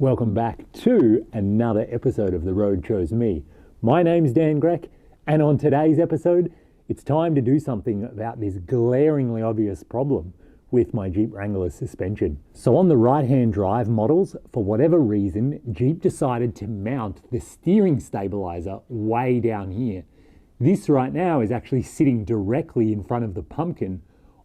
Welcome back to another episode of The Road Chose Me. My name's Dan Grech, and on today's episode, it's time to do something about this glaringly obvious problem with my Jeep Wrangler suspension. So on the right-hand drive models, for whatever reason, Jeep decided to mount the steering stabilizer way down here. This right now is actually sitting directly in front of the pumpkin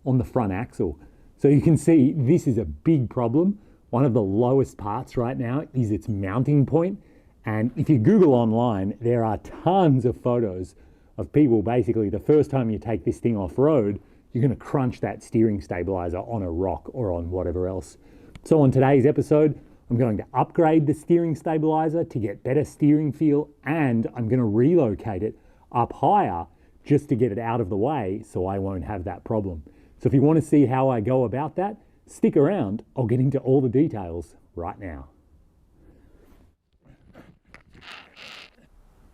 on the front axle. So you can see this is a big problem. One of the lowest parts right now is its mounting point. And if you Google online, there are tons of photos of people basically the first time you take this thing off-road, you're going to crunch that steering stabilizer on a rock or on whatever else. So on today's episode, I'm going to upgrade the steering stabilizer to get better steering feel, and I'm going to relocate it up higher just to get it out of the way so I won't have that problem. So if you want to see how I go about that, stick around. I'll get into all the details right now.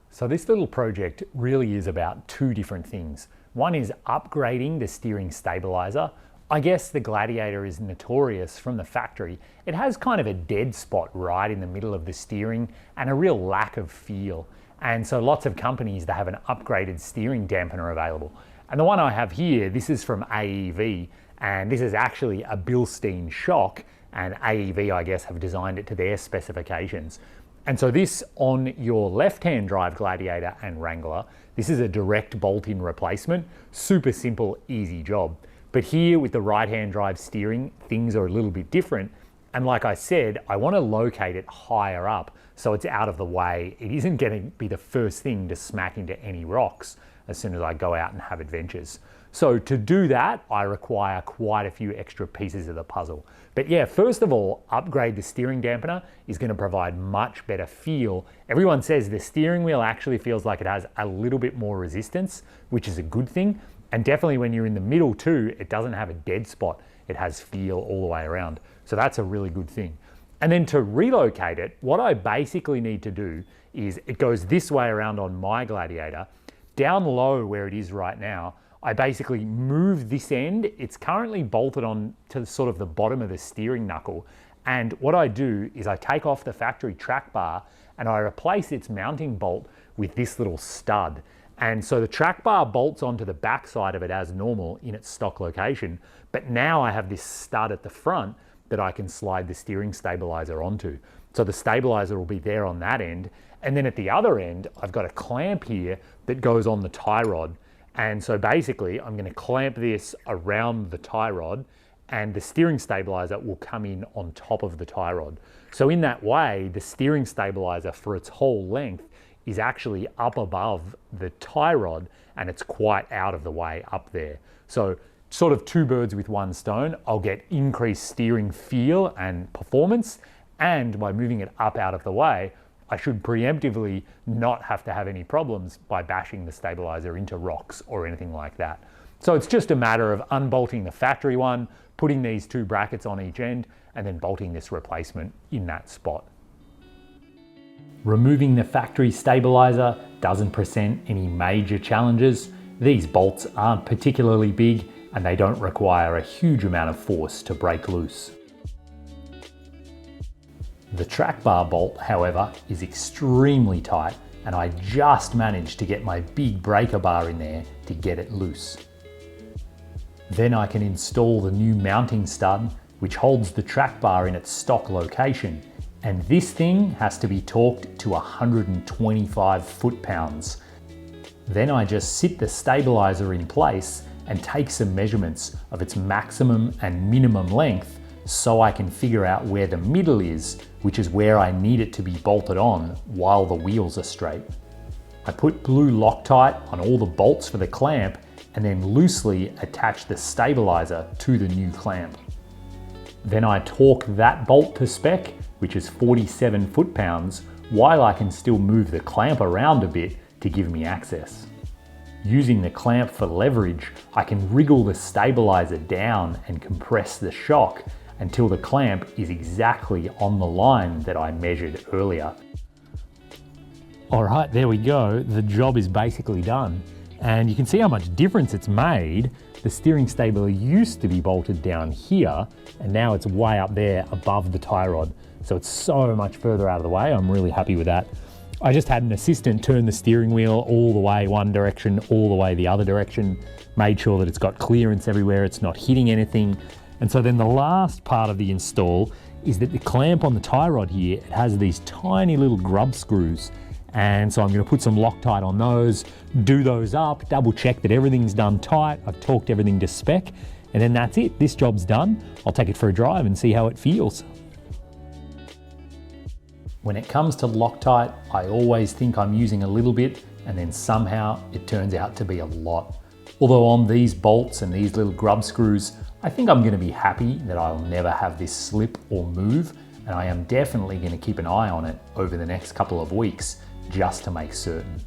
So this little project really is about two different things. One is upgrading the steering stabilizer. I guess the Gladiator is notorious from the factory. It has kind of a dead spot right in the middle of the steering and a real lack of feel. And so lots of companies that have an upgraded steering dampener available. And the one I have here, this is from AEV, and this is actually a Bilstein shock, and AEV, I guess, have designed it to their specifications. And so this on your left-hand drive Gladiator and Wrangler, this is a direct bolt-in replacement. Super simple, easy job. But here with the right-hand drive steering, things are a little bit different. And like I said, I want to locate it higher up so it's out of the way. It isn't going to be the first thing to smack into any rocks as soon as I go out and have adventures. So to do that, I require quite a few extra pieces of the puzzle. But yeah, first of all, upgrade the steering dampener is going to provide much better feel. Everyone says the steering wheel actually feels like it has a little bit more resistance, which is a good thing. And definitely when you're in the middle too, it doesn't have a dead spot. It has feel all the way around. So that's a really good thing. And then to relocate it, what I basically need to do is it goes this way around on my Gladiator. Down low where it is right now, I basically move this end. It's currently bolted on to sort of the bottom of the steering knuckle. And what I do is I take off the factory track bar and I replace its mounting bolt with this little stud. And so the track bar bolts onto the back side of it as normal in its stock location. But now I have this stud at the front that I can slide the steering stabilizer onto. So the stabilizer will be there on that end. And then at the other end, I've got a clamp here that goes on the tie rod. And so basically I'm going to clamp this around the tie rod and the steering stabilizer will come in on top of the tie rod. So in that way, the steering stabilizer for its whole length is actually up above the tie rod and it's quite out of the way up there. So sort of two birds with one stone. I'll get increased steering feel and performance, and by moving it up out of the way, I should preemptively not have to have any problems by bashing the stabilizer into rocks or anything like that. So it's just a matter of unbolting the factory one, putting these two brackets on each end, and then bolting this replacement in that spot. Removing the factory stabilizer doesn't present any major challenges. These bolts aren't particularly big and they don't require a huge amount of force to break loose. The track bar bolt, however, is extremely tight and I just managed to get my big breaker bar in there to get it loose. Then I can install the new mounting stud, which holds the track bar in its stock location, and this thing has to be torqued to 125 foot-pounds. Then I just sit the stabilizer in place and take some measurements of its maximum and minimum length so I can figure out where the middle is, which is where I need it to be bolted on while the wheels are straight. I put blue Loctite on all the bolts for the clamp and then loosely attach the stabilizer to the new clamp. Then I torque that bolt to spec, which is 47 foot-pounds, while I can still move the clamp around a bit to give me access. Using the clamp for leverage, I can wriggle the stabilizer down and compress the shock until the clamp is exactly on the line that I measured earlier. All right, there we go. The job is basically done. And you can see how much difference it's made. The steering stabilizer used to be bolted down here, and now it's way up there above the tie rod. so it's so much further out of the way. I'm really happy with that. I just had an assistant turn the steering wheel all the way one direction, all the way the other direction, made sure that it's got clearance everywhere, it's not hitting anything. And so then the last part of the install is that the clamp on the tie rod here, it has these tiny little grub screws. And so I'm going to put some Loctite on those, do those up, double check that everything's done tight. I've torqued everything to spec, and then that's it. This job's done. I'll take it for a drive and see how it feels. When it comes to Loctite, I always think I'm using a little bit, and then somehow it turns out to be a lot. Although on these bolts and these little grub screws, I think I'm going to be happy that I'll never have this slip or move, and I am definitely going to keep an eye on it over the next couple of weeks just to make certain.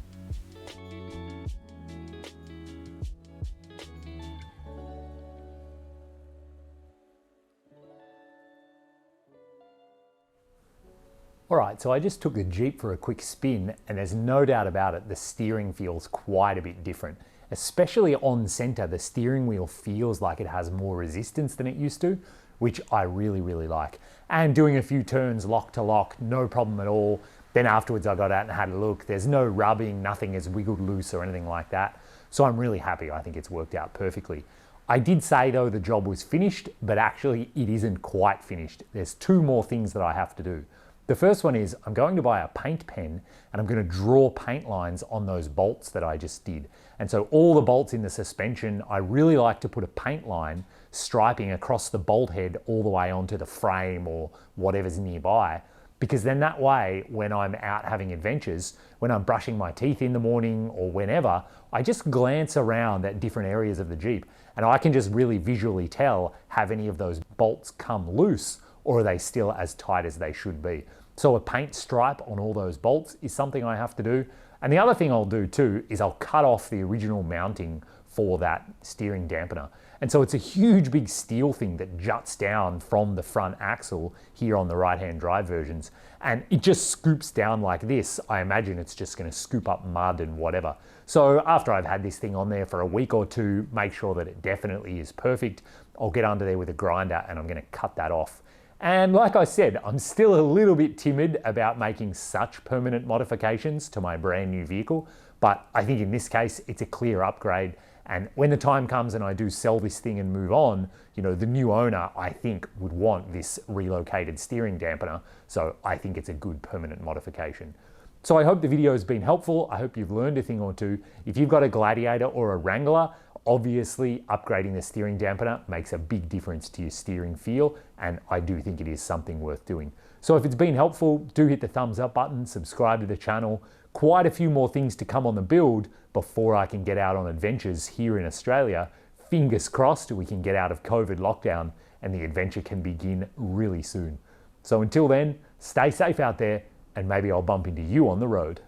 All right, so I just took the Jeep for a quick spin, and there's no doubt about it, the steering feels quite a bit different. Especially on center, the steering wheel feels like it has more resistance than it used to, which I really, really like. And doing a few turns lock to lock, no problem at all. Then afterwards I got out and had a look. There's no rubbing, nothing has wiggled loose or anything like that. So I'm really happy. I think it's worked out perfectly. I did say though the job was finished, but actually it isn't quite finished. There's two more things that I have to do. The first one is I'm going to buy a paint pen and I'm going to draw paint lines on those bolts that I just did. And so all the bolts in the suspension, I really like to put a paint line striping across the bolt head all the way onto the frame or whatever's nearby. Because then that way, when I'm out having adventures, when I'm brushing my teeth in the morning or whenever, I just glance around at different areas of the Jeep and I can just really visually tell, have any of those bolts come loose or are they still as tight as they should be? So a paint stripe on all those bolts is something I have to do. And the other thing I'll do too is I'll cut off the original mounting for that steering dampener. And so it's a huge big steel thing that juts down from the front axle here on the right-hand drive versions. And it just scoops down like this. I imagine it's just gonna scoop up mud and whatever. So after I've had this thing on there for a week or two, make sure that it definitely is perfect, I'll get under there with a grinder and I'm gonna cut that off. And like I said, I'm still a little bit timid about making such permanent modifications to my brand new vehicle, but I think in this case, it's a clear upgrade. And when the time comes and I do sell this thing and move on, you know, the new owner, I think, would want this relocated steering dampener. So I think it's a good permanent modification. So I hope the video has been helpful. I hope you've learned a thing or two. If you've got a Gladiator or a Wrangler, obviously upgrading the steering dampener makes a big difference to your steering feel, and I do think it is something worth doing. So if it's been helpful, do hit the thumbs up button, subscribe to the channel. Quite a few more things to come on the build before I can get out on adventures here in Australia. Fingers crossed we can get out of COVID lockdown and the adventure can begin really soon. So until then, stay safe out there and maybe I'll bump into you on the road.